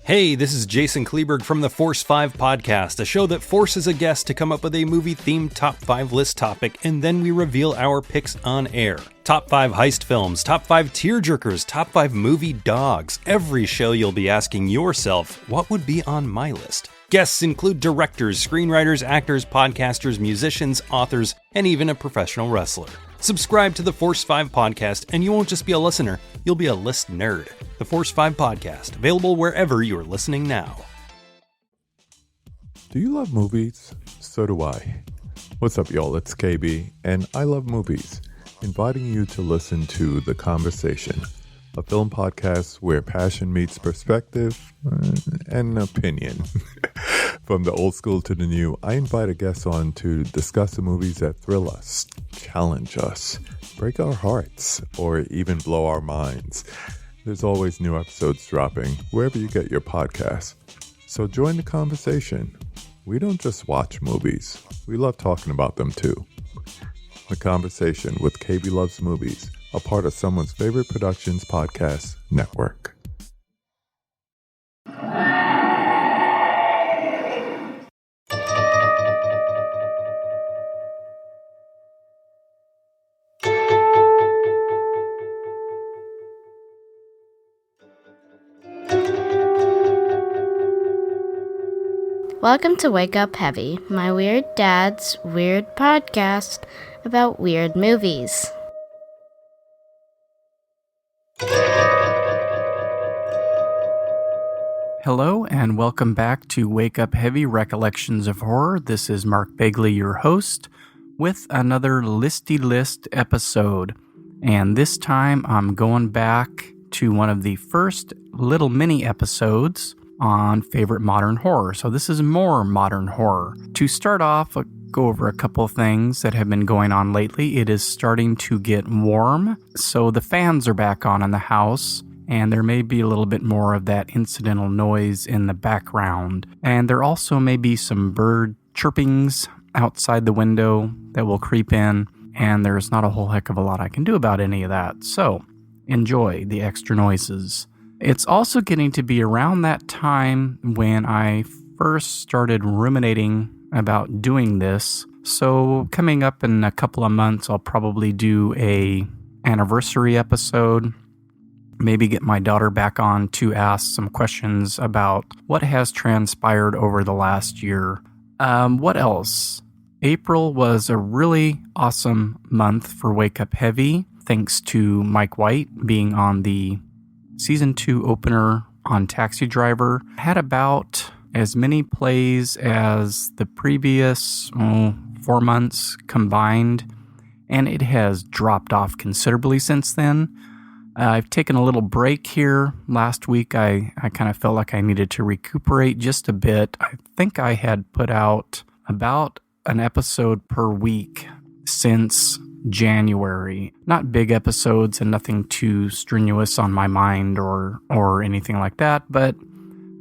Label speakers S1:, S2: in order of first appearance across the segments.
S1: Hey, this is Jason Kleberg from the Force 5 podcast, a show that forces a guest to come up with a movie-themed top 5 list topic, and then we reveal our picks on air. Top 5 heist films, top 5 tearjerkers, top 5 movie dogs. Every show you'll be asking yourself, what would be on my list? Guests include directors, screenwriters, actors, podcasters, musicians, authors, and even a professional wrestler. Subscribe to the Force 5 podcast, and you won't just be a listener, you'll be a list nerd. The Force 5 podcast, available wherever you're listening now.
S2: Do you love movies? So do I. What's up, y'all? It's KB, and I love movies, inviting you to listen to The Conversation, a film podcast where passion meets perspective and opinion. From the old school to the new, I invite a guest on to discuss the movies that thrill us, challenge us, break our hearts, or even blow our minds. There's always new episodes dropping wherever you get your podcasts. So join the conversation. We don't just watch movies. We love talking about them too. The Conversation with KB Loves Movies, a part of Someone's Favorite Productions podcast network.
S3: Welcome to Wake Up Heavy, my weird dad's weird podcast about weird movies.
S4: Hello, and welcome back to Wake Up Heavy Recollections of Horror. This is Mark Begley, your host, with another Listy List episode. And this time I'm going back to one of the first little mini episodes on favorite modern horror. So this is more modern horror. To start off, I'll go over a couple of things that have been going on lately. It is starting to get warm, so the fans are back on in the house, and there may be a little bit more of that incidental noise in the background. And there also may be some bird chirpings outside the window that will creep in, and there's not a whole heck of a lot I can do about any of that. So enjoy the extra noises. It's also getting to be around that time when I first started ruminating about doing this. So coming up in a couple of months, I'll probably do a anniversary episode. Maybe get my daughter back on to ask some questions about what has transpired over the last year. What else? April was a really awesome month for Wake Up Heavy, thanks to Mike White being on the Season 2 opener on Taxi Driver. Had about as many plays as the previous 4 months combined, and it has dropped off considerably since then. I've taken a little break here. Last week, I kind of felt like I needed to recuperate just a bit. I think I had put out about an episode per week since January. Not big episodes and nothing too strenuous on my mind or anything like that, but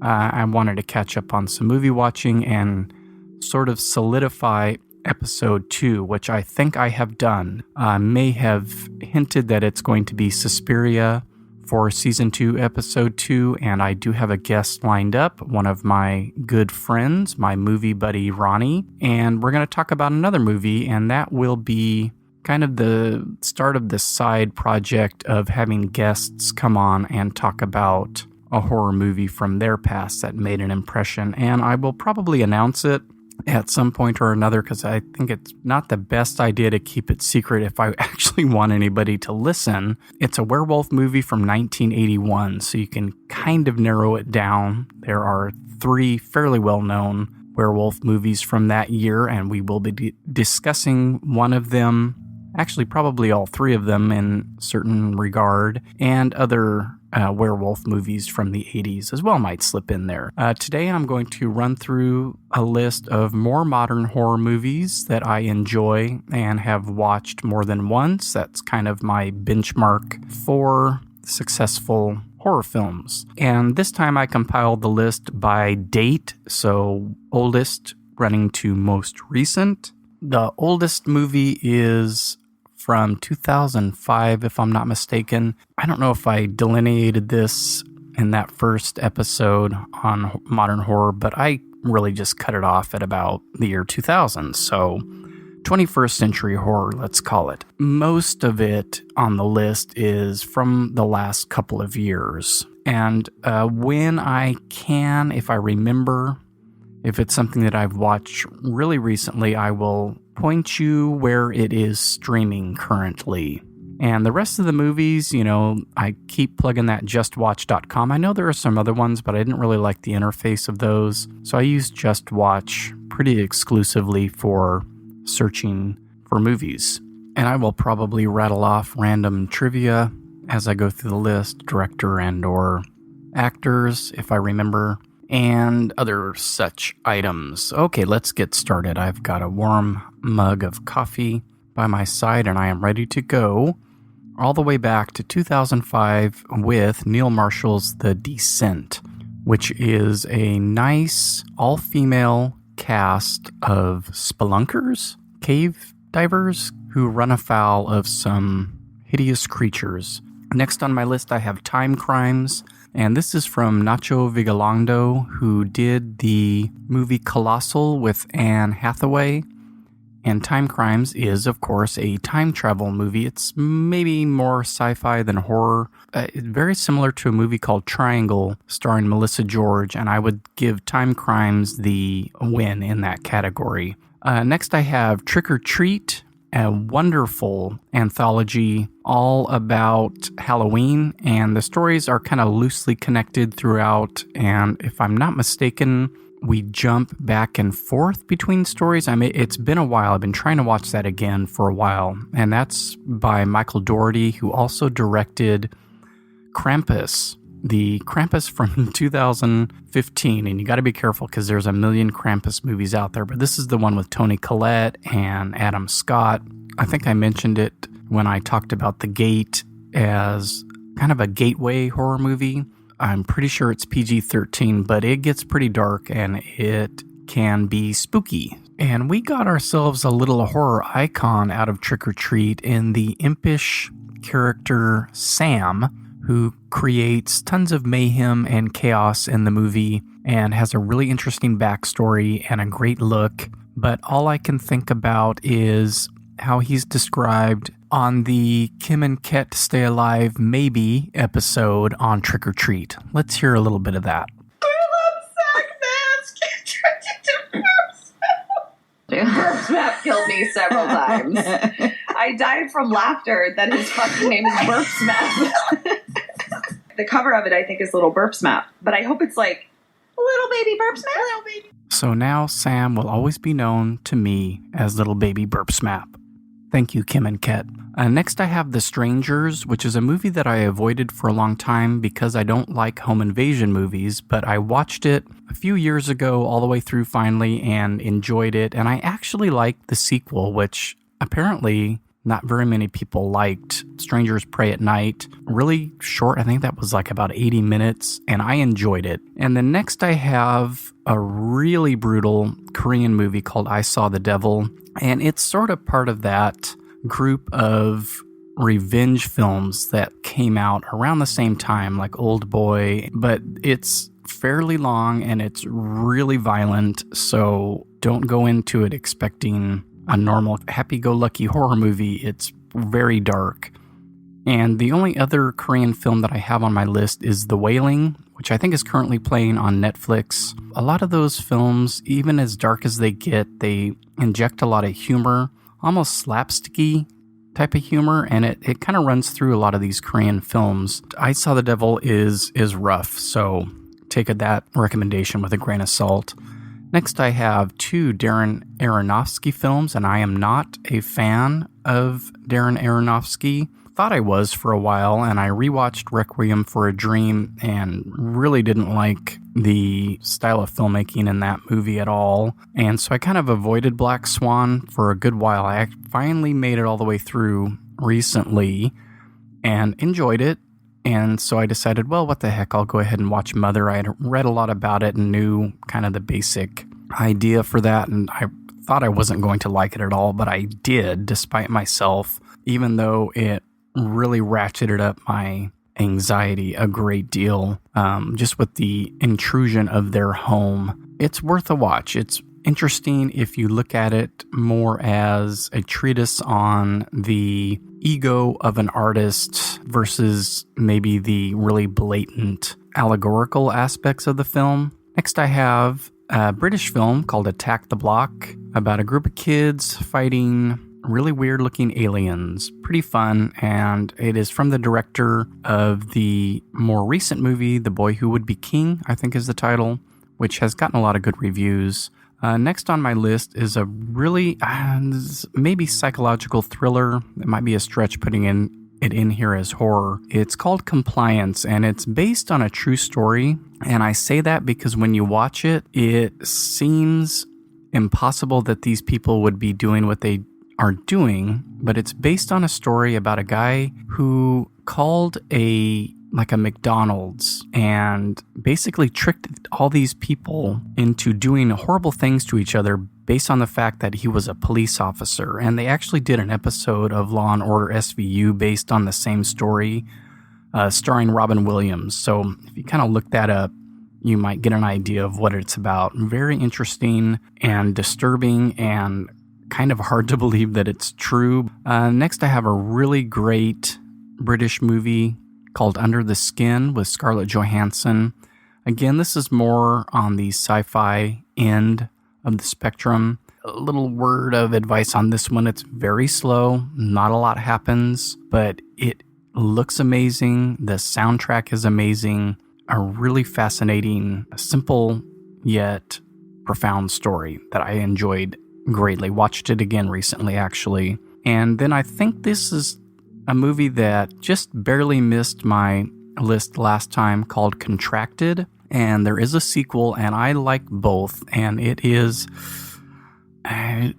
S4: I wanted to catch up on some movie watching and sort of solidify episode 2, which I think I have done. I may have hinted that it's going to be Suspiria for Season 2, Episode 2, and I do have a guest lined up, one of my good friends, my movie buddy Ronnie, and we're going to talk about another movie, and that will be kind of the start of this side project of having guests come on and talk about a horror movie from their past that made an impression. And I will probably announce it at some point or another because I think it's not the best idea to keep it secret if I actually want anybody to listen. It's a werewolf movie from 1981, so you can kind of narrow it down. There are 3 fairly well-known werewolf movies from that year, and we will be discussing one of them. Actually, probably all 3 of them in certain regard, and other werewolf movies from the 80s as well might slip in there. Today I'm going to run through a list of more modern horror movies that I enjoy and have watched more than once. That's kind of my benchmark for successful horror films. And this time I compiled the list by date, so oldest running to most recent. The oldest movie is from 2005, if I'm not mistaken. I don't know if I delineated this in that first episode on modern horror, but I really just cut it off at about the year 2000. So 21st century horror, let's call it. Most of it on the list is from the last couple of years. And when I can, if I remember, if it's something that I've watched really recently, I will point you where it is streaming currently. And the rest of the movies, I keep plugging that justwatch.com. I know there are some other ones, but I didn't really like the interface of those. So I use Just Watch pretty exclusively for searching for movies. And I will probably rattle off random trivia as I go through the list, director and or actors, if I remember, and other such items. Okay, let's get started. I've got a warm mug of coffee by my side, and I am ready to go all the way back to 2005 with Neil Marshall's The Descent, which is a nice all-female cast of spelunkers, cave divers, who run afoul of some hideous creatures. Next on my list, I have Time Crimes, and this is from Nacho Vigalondo, who did the movie Colossal with Anne Hathaway. And Time Crimes is, of course, a time travel movie. It's maybe more sci-fi than horror. Very similar to a movie called Triangle, starring Melissa George, and I would give Time Crimes the win in that category. Next, I have Trick or Treat, a wonderful anthology all about Halloween, and the stories are kind of loosely connected throughout, and if I'm not mistaken, we jump back and forth between stories. It's been a while. I've been trying to watch that again for a while, and that's by Michael Dougherty, who also directed Krampus, the Krampus from 2015, and you got to be careful because there's a million Krampus movies out there, but this is the one with Toni Collette and Adam Scott. I think I mentioned it when I talked about The Gate as kind of a gateway horror movie. I'm pretty sure it's PG-13, but it gets pretty dark and it can be spooky. And we got ourselves a little horror icon out of Trick or Treat in the impish character Sam, who creates tons of mayhem and chaos in the movie and has a really interesting backstory and a great look. But all I can think about is how he's described on the Kim and Ket Stay Alive Maybe episode on Trick or Treat. Let's hear a little bit of that.
S5: Burp Snap killed me several times. I died from laughter that his fucking name is Burp Snap. The cover of it, I think, is Little Burp Snap, but I hope it's like Little Baby Burp Snap. Little baby.
S4: So now Sam will always be known to me as Little Baby Burp Snap. Thank you, Kim and Ket. Next, I have The Strangers, which is a movie that I avoided for a long time because I don't like home invasion movies, but I watched it a few years ago all the way through finally and enjoyed it. And I actually liked the sequel, which apparently not very many people liked. Strangers Pray at Night. Really short. I think that was like about 80 minutes, and I enjoyed it. And then next I have a really brutal Korean movie called I Saw the Devil, and it's sort of part of that group of revenge films that came out around the same time, like Old Boy, but it's fairly long and it's really violent, so don't go into it expecting a normal happy-go-lucky horror movie. It's very dark. And the only other Korean film that I have on my list is The Wailing, which I think is currently playing on Netflix. A lot of those films, even as dark as they get, they inject a lot of humor, almost slapsticky type of humor, and it kind of runs through a lot of these Korean films. I Saw the Devil is rough, so take that recommendation with a grain of salt. Next, I have two Darren Aronofsky films, and I am not a fan of Darren Aronofsky. Thought I was for a while, and I rewatched Requiem for a Dream and really didn't like the style of filmmaking in that movie at all. And so I kind of avoided Black Swan for a good while. I finally made it all the way through recently and enjoyed it. And so I decided, well, what the heck, I'll go ahead and watch Mother. I had read a lot about it and knew kind of the basic idea for that, and I thought I wasn't going to like it at all, but I did, despite myself, even though it really ratcheted up my anxiety a great deal, just with the intrusion of their home. It's worth a watch. It's interesting if you look at it more as a treatise on the ego of an artist versus maybe the really blatant allegorical aspects of the film. Next, I have a British film called Attack the Block about a group of kids fighting really weird-looking aliens. Pretty fun, and it is from the director of the more recent movie, The Boy Who Would Be King, I think is the title, which has gotten a lot of good reviews. Next on my list is a really, maybe psychological thriller. It might be a stretch putting it in here as horror. It's called Compliance, and it's based on a true story. And I say that because when you watch it, it seems impossible that these people would be doing what they are doing, but it's based on a story about a guy who called a McDonald's and basically tricked all these people into doing horrible things to each other based on the fact that he was a police officer. And they actually did an episode of Law and Order SVU based on the same story, starring Robin Williams. So if you kind of look that up, you might get an idea of what it's about. Very interesting and disturbing and kind of hard to believe that it's true. Next, I have a really great British movie called Under the Skin with Scarlett Johansson. Again, this is more on the sci-fi end of the spectrum. A little word of advice on this one. It's very slow. Not a lot happens, but it looks amazing. The soundtrack is amazing. A really fascinating, simple yet profound story that I enjoyed greatly. Watched it again recently, actually. And then I think this is a movie that just barely missed my list last time called Contracted, and there is a sequel, and I like both, and it is, I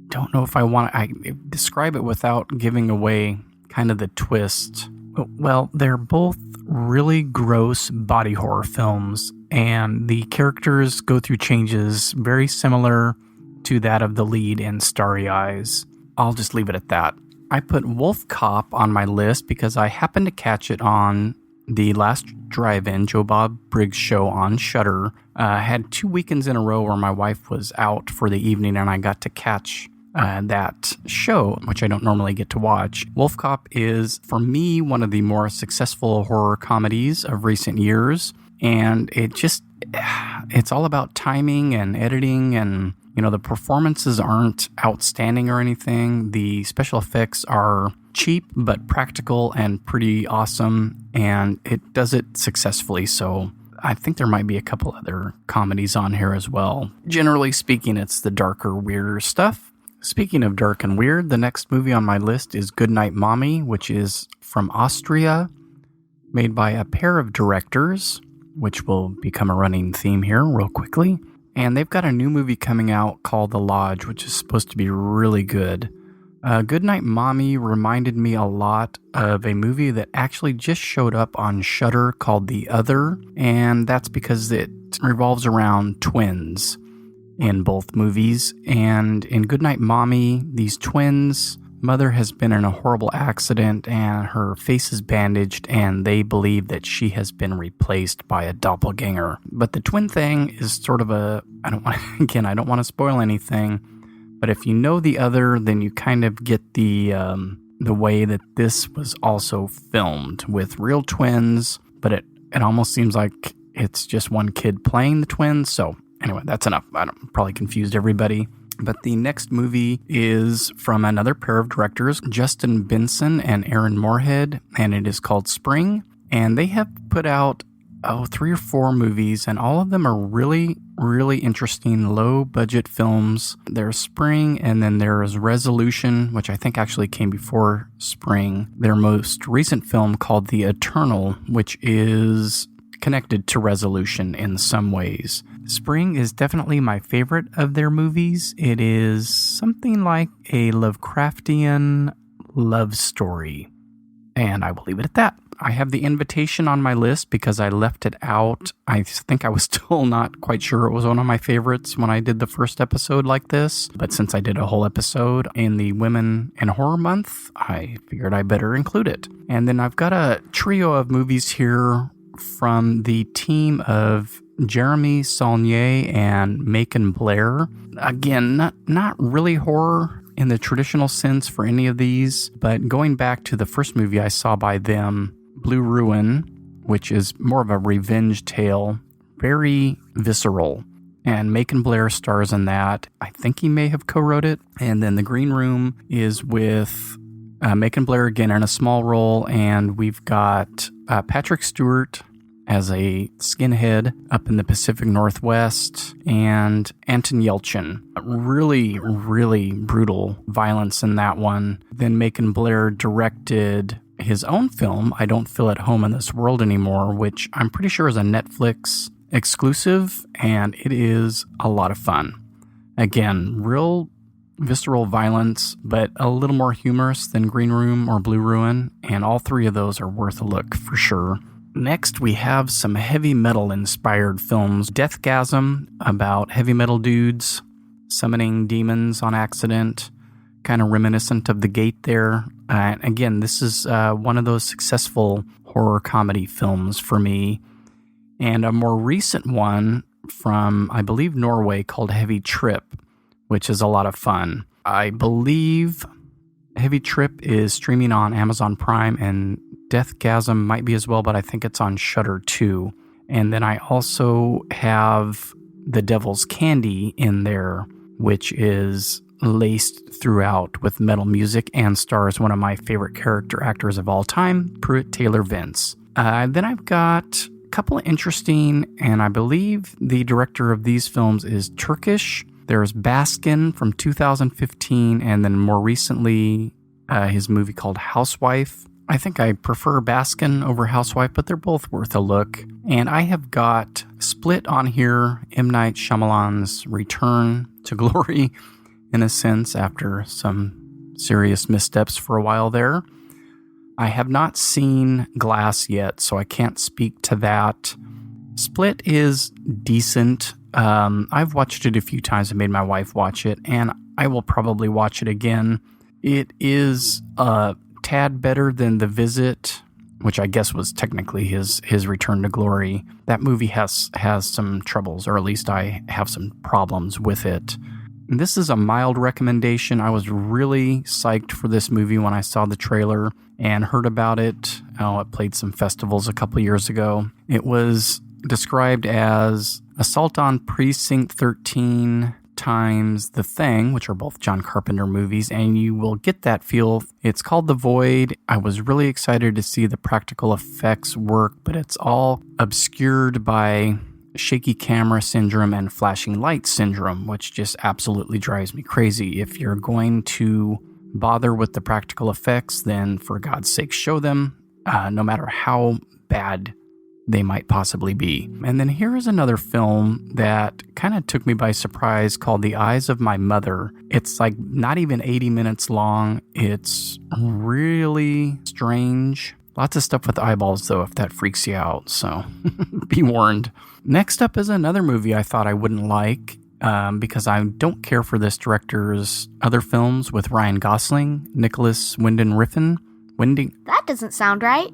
S4: don't know if I describe it without giving away kind of the twist. Well, they're both really gross body horror films, and the characters go through changes very similar to that of the lead in Starry Eyes. I'll just leave it at that. I put Wolf Cop on my list because I happened to catch it on the last drive-in Joe Bob Briggs show on Shudder. Had 2 weekends in a row where my wife was out for the evening and I got to catch that show, which I don't normally get to watch. Wolf Cop is, for me, one of the more successful horror comedies of recent years. And it's all about timing and editing, and the performances aren't outstanding or anything. The special effects are cheap but practical and pretty awesome, and it does it successfully. So I think there might be a couple other comedies on here as well. Generally speaking, it's the darker, weirder stuff. Speaking of dark and weird, the next movie on my list is Goodnight Mommy, which is from Austria, made by a pair of directors, which will become a running theme here real quickly. And they've got a new movie coming out called The Lodge, which is supposed to be really good. Goodnight Mommy reminded me a lot of a movie that actually just showed up on Shudder called The Other, and that's because it revolves around twins in both movies. And in Goodnight Mommy, these twins' mother has been in a horrible accident and her face is bandaged, and they believe that she has been replaced by a doppelganger. But the twin thing is sort of I don't want to spoil anything, but if you know The Other, then you kind of get the way that this was also filmed with real twins, but it almost seems like it's just one kid playing the twins. So anyway, that's enough. I probably confused everybody. But the next movie is from another pair of directors, Justin Benson and Aaron Moorhead, and it is called Spring. And they have put out 3 or 4 movies, and all of them are really, really interesting, low-budget films. There's Spring, and then there's Resolution, which I think actually came before Spring. Their most recent film called The Eternal, which is connected to Resolution in some ways. Spring is definitely my favorite of their movies. It is something like a Lovecraftian love story. And I will leave it at that. I have the invitation on my list because I left it out. I think I was still not quite sure it was one of my favorites when I did the first episode like this. But since I did a whole episode in the Women in Horror Month, I figured I better include it. And then I've got a trio of movies here from the team of Jeremy Saulnier and Macon Blair. Again, not really horror in the traditional sense for any of these, but going back to the first movie I saw by them, Blue Ruin, which is more of a revenge tale, very visceral. And Macon Blair stars in that. I think he may have co-wrote it. And then The Green Room is with Macon Blair again in a small role, and we've got Patrick Stewart as a skinhead up in the Pacific Northwest, and Anton Yelchin. Really, really brutal violence in that one. Then Macon Blair directed his own film, I Don't Feel at Home in This World Anymore, which I'm pretty sure is a Netflix exclusive, and it is a lot of fun. Again, real visceral violence, but a little more humorous than Green Room or Blue Ruin, and all three of those are worth a look for sure. Next, we have some heavy metal-inspired films. Deathgasm, about heavy metal dudes summoning demons on accident, kind of reminiscent of The Gate there. Again, this is one of those successful horror comedy films for me. And a more recent one from, I believe, Norway called Heavy Trip, which is a lot of fun. I believe Heavy Trip is streaming on Amazon Prime, and Deathgasm might be as well, but I think it's on Shudder too. And then I also have The Devil's Candy in there, which is laced throughout with metal music and stars one of my favorite character actors of all time, Pruitt Taylor Vince. Then I've got a couple of interesting, and I believe the director of these films is Turkish. There's Baskin from 2015, and then more recently, his movie called Housewife. I think I prefer Baskin over Housewife, but they're both worth a look. And I have got Split on here, M. Night Shyamalan's return to glory, in a sense, after some serious missteps for a while there. I have not seen Glass yet, so I can't speak to that. Split is decent. I've watched it a few times. I made my wife watch it, and I will probably watch it again. It is a tad better than The Visit, which I guess was technically his return to glory. That movie has some troubles, or at least I have some problems with it. And this is a mild recommendation. I was really psyched for this movie when I saw the trailer and heard about it. It played some festivals a couple years ago. It was described as Assault on Precinct 13 times The Thing, which are both John Carpenter movies, and you will get that feel. It's called The Void. I was really excited to see the practical effects work, but it's all obscured by shaky camera syndrome and flashing light syndrome, which just absolutely drives me crazy. If you're going to bother with the practical effects, then for God's sake, show them, no matter how bad they might possibly be. And then here is another film that kind of took me by surprise called The Eyes of My Mother. It's like not even 80 minutes long. It's really strange. Lots of stuff with eyeballs, though, if that freaks you out. So be warned. Next up is another movie I thought I wouldn't like because I don't care for this director's other films with Ryan Gosling, Nicholas Winding Refn.
S3: That doesn't sound right.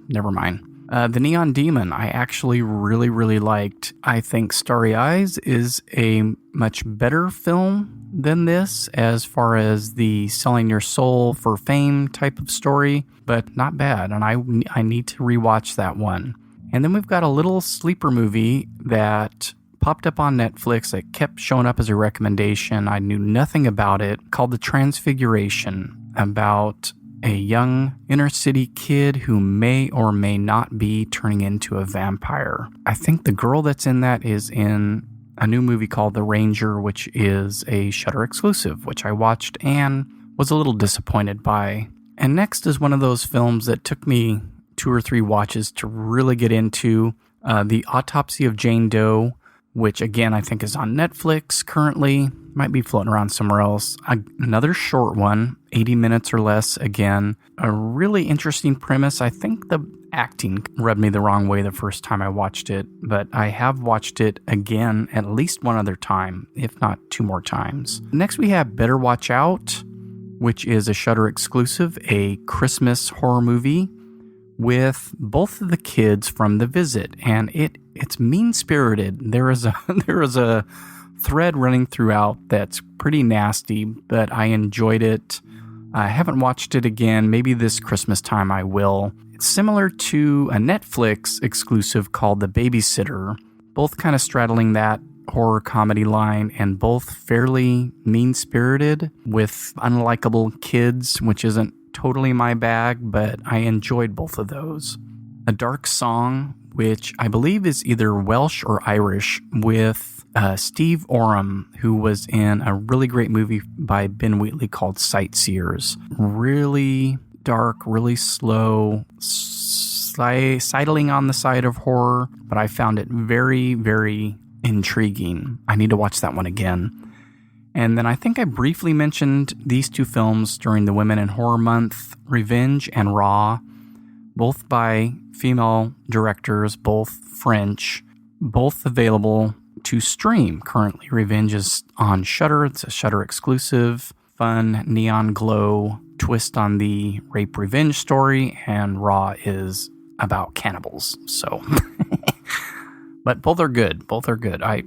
S4: Never mind. The Neon Demon, I actually really, really liked. I think Starry Eyes is a much better film than this as far as the selling your soul for fame type of story, but not bad, and I need to rewatch that one. And then we've got a little sleeper movie that popped up on Netflix that kept showing up as a recommendation. I knew nothing about it, called The Transfiguration, about a young inner city kid who may or may not be turning into a vampire. I think the girl that's in that is in a new movie called The Ranger, which is a Shudder exclusive, which I watched and was a little disappointed by. And next is one of those films that took me 2 or 3 watches to really get into, The Autopsy of Jane Doe, which again I think is on Netflix currently. Might be floating around somewhere else. Another short one, 80 minutes or less again. A really interesting premise. I think the acting rubbed me the wrong way the first time I watched it, but I have watched it again at least one other time, if not 2 more times. Next we have Better Watch Out, which is a Shudder exclusive, a Christmas horror movie with both of the kids from The Visit, and it's mean-spirited. There is a thread running throughout that's pretty nasty, but I enjoyed it. I haven't watched it again. Maybe this Christmas time I will. It's similar to a Netflix exclusive called The Babysitter, both kind of straddling that horror comedy line and both fairly mean-spirited with unlikable kids, which isn't totally my bag, but I enjoyed both of those. A Dark Song, which I believe is either Welsh or Irish, with Steve Oram, who was in a really great movie by Ben Wheatley called Sightseers. Really dark, really slow, sidling on the side of horror, but I found it very, very intriguing. I need to watch that one again. And then I think I briefly mentioned these 2 films during the Women in Horror Month, Revenge and Raw, both by female directors, both French, both available to stream currently. Revenge is on Shudder. It's a Shudder exclusive, fun, neon glow twist on the rape revenge story, and Raw is about cannibals. So, but both are good. Both are good. I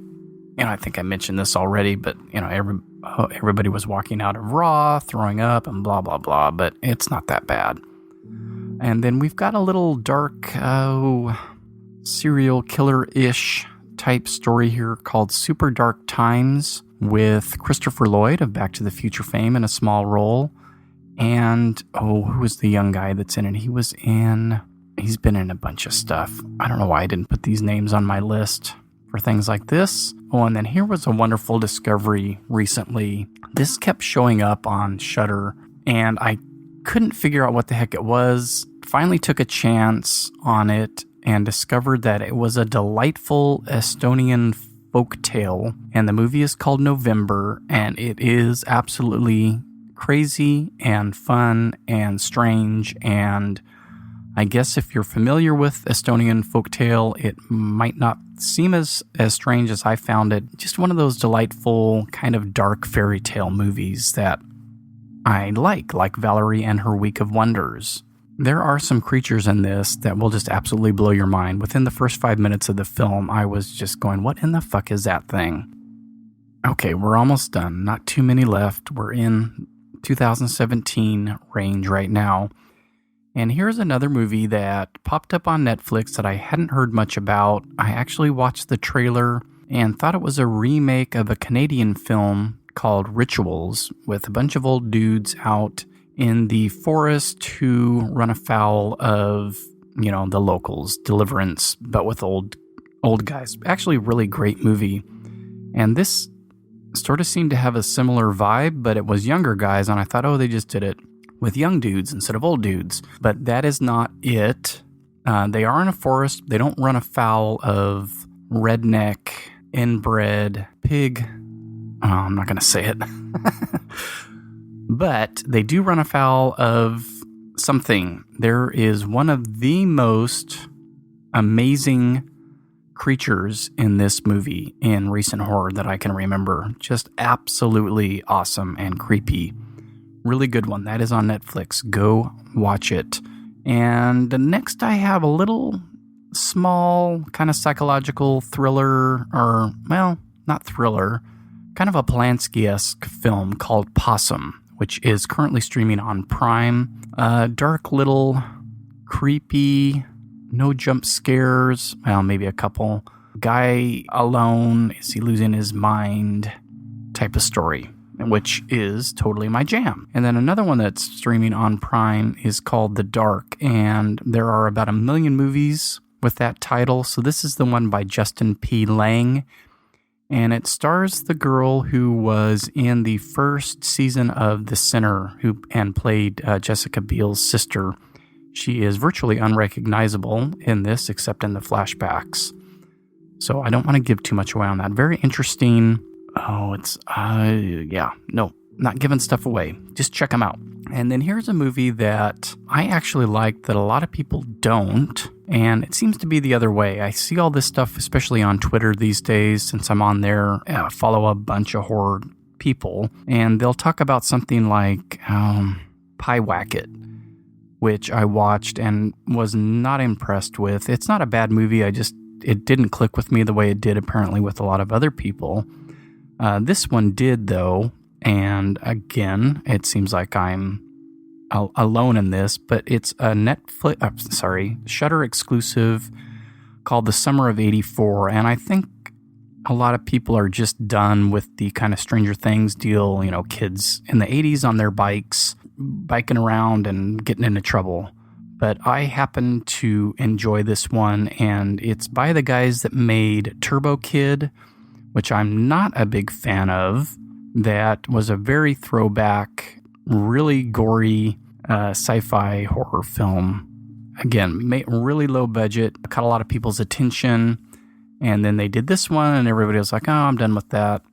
S4: think I mentioned this already, but everybody was walking out of Raw, throwing up, and blah blah blah. But it's not that bad. And then we've got a little dark, serial killer-ish type story here called Super Dark Times with Christopher Lloyd of Back to the Future fame in a small role. And, who was the young guy that's in it? He's been in a bunch of stuff. I don't know why I didn't put these names on my list for things like this. Oh, and then here was a wonderful discovery recently. This kept showing up on Shudder, and I couldn't figure out what the heck it was. Finally took a chance on it and discovered that it was a delightful Estonian folktale, and the movie is called November, and it is absolutely crazy and fun and strange. And I guess if you're familiar with Estonian folktale, it might not seem as strange as I found it. Just one of those delightful kind of dark fairy tale movies that I like Valerie and Her Week of Wonders. There are some creatures in this that will just absolutely blow your mind. Within the first 5 minutes of the film, I was just going, what in the fuck is that thing? Okay, we're almost done. Not too many left. We're in 2017 range right now. And here's another movie that popped up on Netflix that I hadn't heard much about. I actually watched the trailer and thought it was a remake of a Canadian film called Rituals, with a bunch of old dudes out in the forest who run afoul of, the locals, Deliverance, but with old guys. Actually, really great movie. And this sort of seemed to have a similar vibe, but it was younger guys, and I thought, they just did it with young dudes instead of old dudes. But that is not it. They are in a forest. They don't run afoul of redneck, inbred, pig. Oh, I'm not going to say it. But they do run afoul of something. There is one of the most amazing creatures in this movie in recent horror that I can remember. Just absolutely awesome and creepy. Really good one. That is on Netflix. Go watch it. And next I have a little small kind of psychological thriller, or, well, not thriller, kind of a Polanski-esque film called Possum, which is currently streaming on Prime. Dark little, creepy, no jump scares. Well, maybe a couple. Guy alone, is he losing his mind type of story, which is totally my jam. And then another one that's streaming on Prime is called The Dark, and there are about 1 million movies with that title. So this is the one by Justin P. Lang, and it stars the girl who was in the first season of The Sinner and played Jessica Biel's sister. She is virtually unrecognizable in this, except in the flashbacks. So I don't want to give too much away on that. Very interesting. Oh, it's, not giving stuff away. Just check them out. And then here's a movie that I actually like that a lot of people don't, and it seems to be the other way. I see all this stuff, especially on Twitter these days, since I'm on there, follow a bunch of horror people, and they'll talk about something like Pyewacket, which I watched and was not impressed with. It's not a bad movie, it didn't click with me the way it did apparently with a lot of other people. This one did, though, and again, it seems like I'm alone in this, but it's a Shudder exclusive called The Summer of '84, and I think a lot of people are just done with the kind of Stranger Things deal, kids in the 80s on their bikes, biking around and getting into trouble. But I happen to enjoy this one, and it's by the guys that made Turbo Kid, which I'm not a big fan of. That was a very throwback, really gory sci-fi horror film. Again, really low budget, caught a lot of people's attention. And then they did this one, and everybody was like, oh, I'm done with that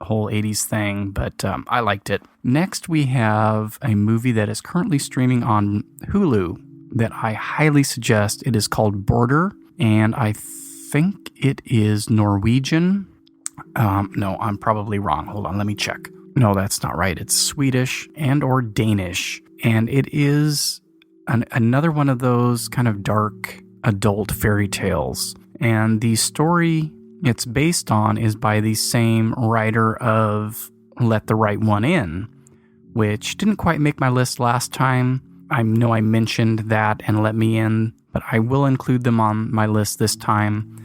S4: whole 80s thing. But I liked it. Next, we have a movie that is currently streaming on Hulu that I highly suggest. It is called Border, and I think it is Norwegian. No, I'm probably wrong. Hold on, let me check. No, that's not right. It's Swedish and or Danish. And it is another one of those kind of dark adult fairy tales. And the story it's based on is by the same writer of Let the Right One In, which didn't quite make my list last time. I know I mentioned that and Let Me In, but I will include them on my list this time.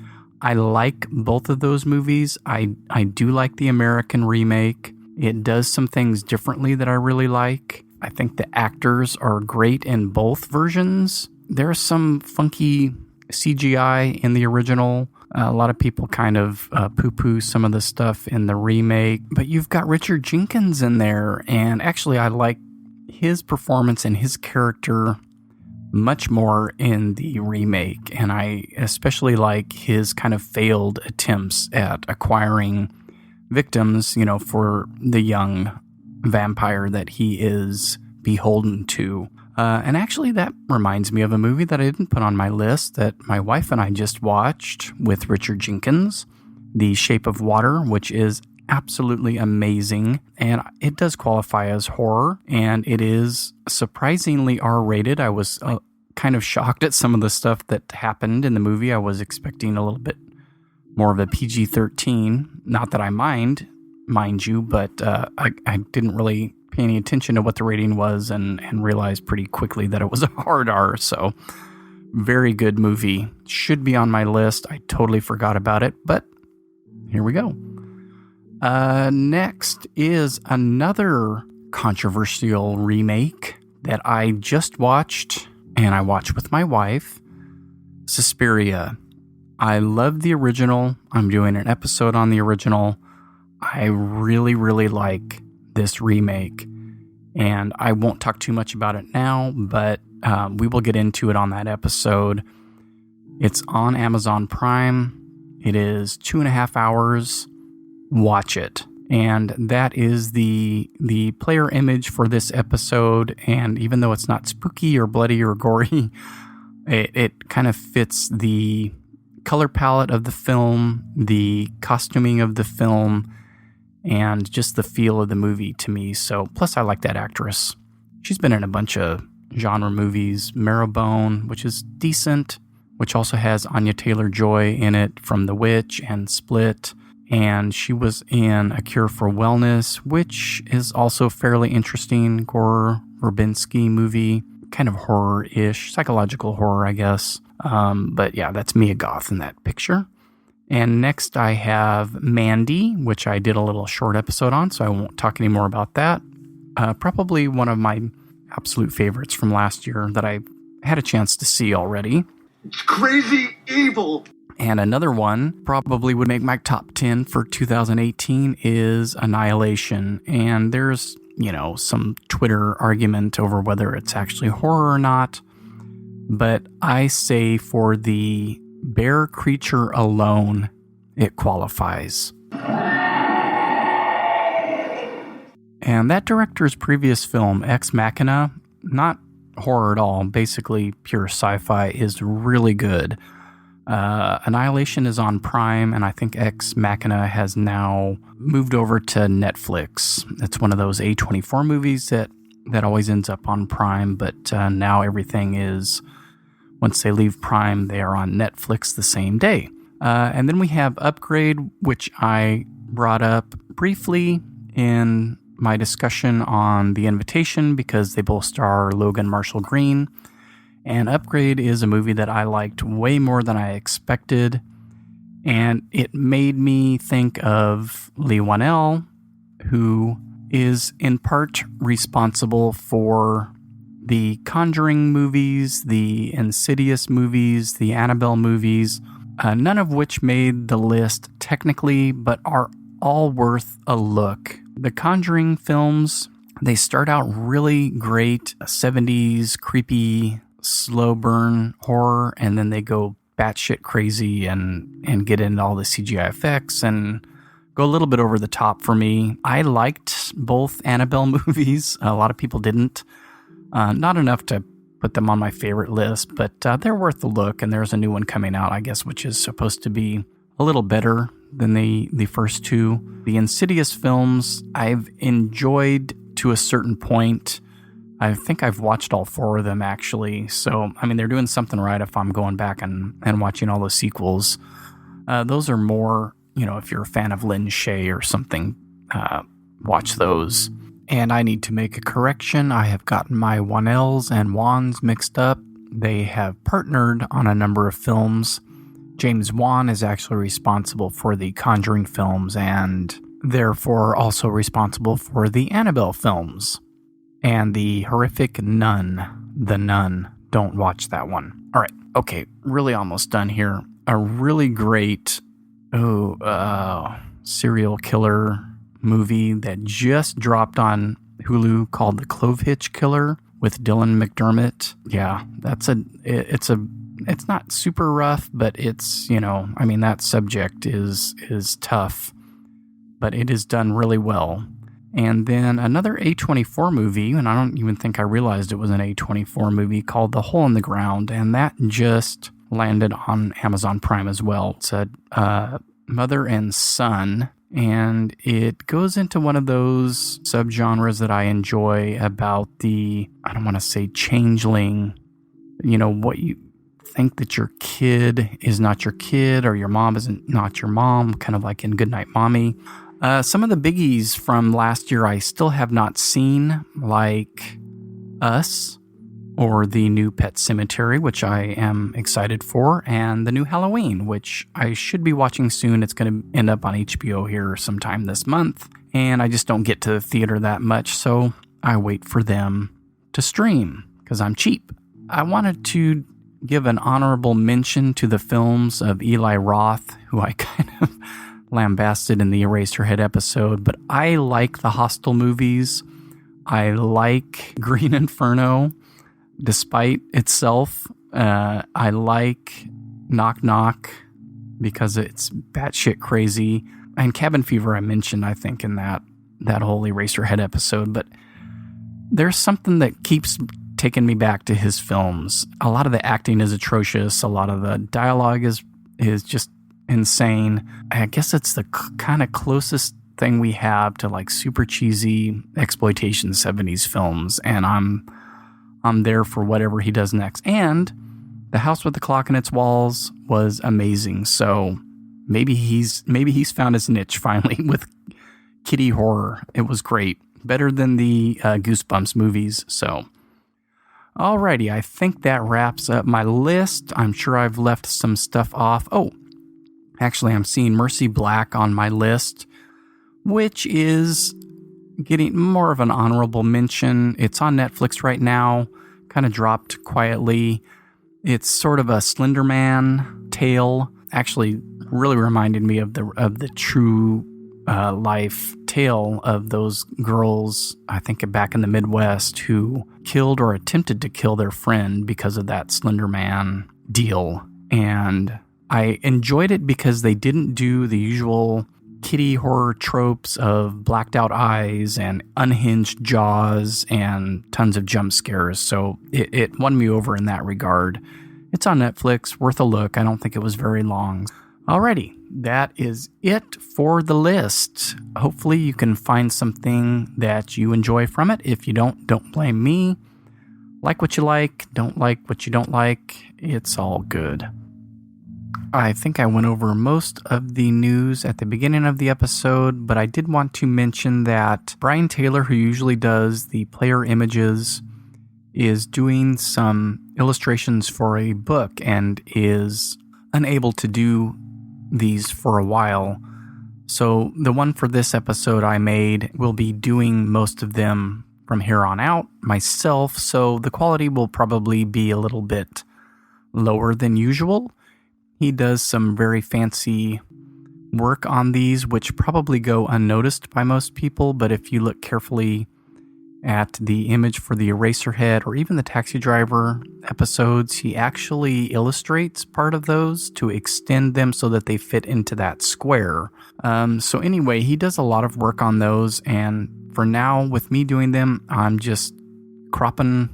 S4: I like both of those movies. I do like the American remake. It does some things differently that I really like. I think the actors are great in both versions. There's some funky CGI in the original. A lot of people kind of poo-poo some of the stuff in the remake. But you've got Richard Jenkins in there, and actually I like his performance and his character much more in the remake. And I especially like his kind of failed attempts at acquiring victims, for the young vampire that he is beholden to. And actually, that reminds me of a movie that I didn't put on my list that my wife and I just watched with Richard Jenkins, The Shape of Water, which is absolutely amazing. And it does qualify as horror, and it is surprisingly R-rated. I was kind of shocked at some of the stuff that happened in the movie. I was expecting a little bit more of a PG-13. Not that I mind you, but I didn't really pay any attention to what the rating was and realized pretty quickly that it was a hard R. So very good movie. Should be on my list. I totally forgot about it, but here we go. Next is another controversial remake that I just watched, and I watched with my wife, Suspiria. I love the original. I'm doing an episode on the original. I really, really like this remake, and I won't talk too much about it now, but we will get into it on that episode. It's on Amazon Prime. It is 2.5 hours. Watch it. And that is the player image for this episode, and even though it's not spooky or bloody or gory, it kind of fits the color palette of the film, the costuming of the film, and just the feel of the movie to me. So, plus I like that actress. She's been in a bunch of genre movies. Marrowbone, which is decent, which also has Anya Taylor-Joy in it from The Witch and Split. And she was in A Cure for Wellness, which is also fairly interesting. Gore Verbinski movie, kind of horror-ish, psychological horror, I guess. But yeah, that's Mia Goth in that picture. And next I have Mandy, which I did a little short episode on, so I won't talk any more about that. Probably one of my absolute favorites from last year that I had a chance to see already.
S6: It's crazy evil.
S4: And another one probably would make my top 10 for 2018 is Annihilation. And there's, some Twitter argument over whether it's actually horror or not. But I say for the bear creature alone, it qualifies. And that director's previous film, Ex Machina, not horror at all, basically pure sci-fi, is really good. Annihilation is on Prime, and I think Ex Machina has now moved over to Netflix. It's one of those A24 movies that always ends up on Prime, but now everything is, once they leave Prime, they are on Netflix the same day. And then we have Upgrade, which I brought up briefly in my discussion on The Invitation because they both star Logan Marshall Green. And Upgrade is a movie that I liked way more than I expected. And it made me think of Lee Whannell, who is in part responsible for the Conjuring movies, the Insidious movies, the Annabelle movies, none of which made the list technically, but are all worth a look. The Conjuring films, they start out really great, 70s creepy, slow burn horror, and then they go batshit crazy and get into all the CGI effects and go a little bit over the top for me. I liked both Annabelle movies. A lot of people didn't. Not enough to put them on my favorite list, but they're worth a look, and there's a new one coming out, I guess, which is supposed to be a little better than the first two. The Insidious films, I've enjoyed to a certain point. I think I've watched all 4 of them, actually. So, I mean, they're doing something right if I'm going back and watching all the sequels. Those are more, if you're a fan of Lin Shaye or something, watch those. And I need to make a correction. I have gotten my Whannells and Wans mixed up. They have partnered on a number of films. James Wan is actually responsible for the Conjuring films and therefore also responsible for the Annabelle films. And the horrific Nun, The Nun. Don't watch that one. All right. Okay. Really almost done here. A really great serial killer movie that just dropped on Hulu called The Clove Hitch Killer with Dylan McDermott. Yeah, it's not super rough, but it's, that subject is tough, but it is done really well. And then another A24 movie, and I don't even think I realized it was an A24 movie, called The Hole in the Ground, and that just landed on Amazon Prime as well. It's a mother and son, and it goes into one of those subgenres that I enjoy about the, I don't want to say changeling, what you think that your kid is not your kid or your mom isn't not your mom, kind of like in Goodnight Mommy. Some of the biggies from last year I still have not seen, like Us or the new Pet Sematary, which I am excited for, and the new Halloween, which I should be watching soon. It's going to end up on HBO here sometime this month, and I just don't get to the theater that much, so I wait for them to stream because I'm cheap. I wanted to give an honorable mention to the films of Eli Roth, who I kind of lambasted in the Eraserhead episode, but I like the Hostel movies. I like Green Inferno, despite itself. I like Knock Knock because it's batshit crazy. And Cabin Fever I mentioned, I think, in that whole Eraserhead episode, but there's something that keeps taking me back to his films. A lot of the acting is atrocious. A lot of the dialogue is just insane. I guess it's the kind of closest thing we have to like super cheesy exploitation 70s films, and I'm there for whatever he does next. And The House with the Clock in Its Walls was amazing. So maybe he's found his niche finally with kiddie horror. It was great. Better than the Goosebumps movies. So alrighty, I think that wraps up my list. I'm sure I've left some stuff off. Oh, actually, I'm seeing Mercy Black on my list, which is getting more of an honorable mention. It's on Netflix right now, kind of dropped quietly. It's sort of a Slender Man tale. Actually, really reminded me of the true life tale of those girls, I think back in the Midwest, who killed or attempted to kill their friend because of that Slender Man deal. And I enjoyed it because they didn't do the usual kiddie horror tropes of blacked out eyes and unhinged jaws and tons of jump scares. So it won me over in that regard. It's on Netflix, worth a look. I don't think it was very long. Alrighty, that is it for the list. Hopefully you can find something that you enjoy from it. If you don't blame me. Like what you like, don't like what you don't like. It's all good. I think I went over most of the news at the beginning of the episode, but I did want to mention that Brian Taylor, who usually does the player images, is doing some illustrations for a book and is unable to do these for a while. So the one for this episode I made will be doing most of them from here on out myself, so the quality will probably be a little bit lower than usual. He does some very fancy work on these, which probably go unnoticed by most people, but if you look carefully at the image for the Eraserhead or even the Taxi Driver episodes, he actually illustrates part of those to extend them so that they fit into that square. So anyway, he does a lot of work on those, and for now, with me doing them, I'm just cropping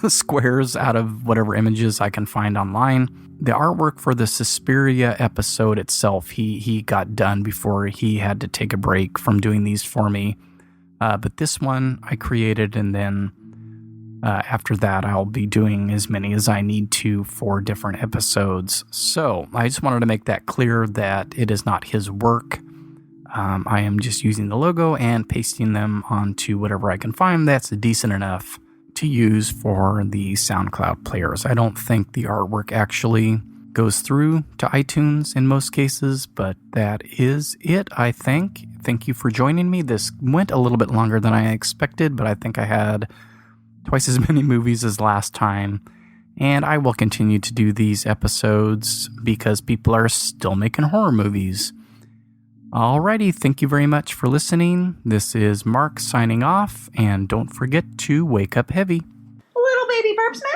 S4: squares out of whatever images I can find online. The artwork for the Suspiria episode itself, he got done before he had to take a break from doing these for me. But this one I created, and then after that I'll be doing as many as I need to for different episodes. So I just wanted to make that clear that it is not his work. I am just using the logo and pasting them onto whatever I can find that's decent enough to use for the SoundCloud players. I don't think the artwork actually goes through to iTunes in most cases, but that is it, I think. Thank you for joining me. This went a little bit longer than I expected, but I think I had twice as many movies as last time, and I will continue to do these episodes because people are still making horror movies. Alrighty, thank you very much for listening. This is Mark signing off, and don't forget to wake up heavy.
S5: Little baby burp smack.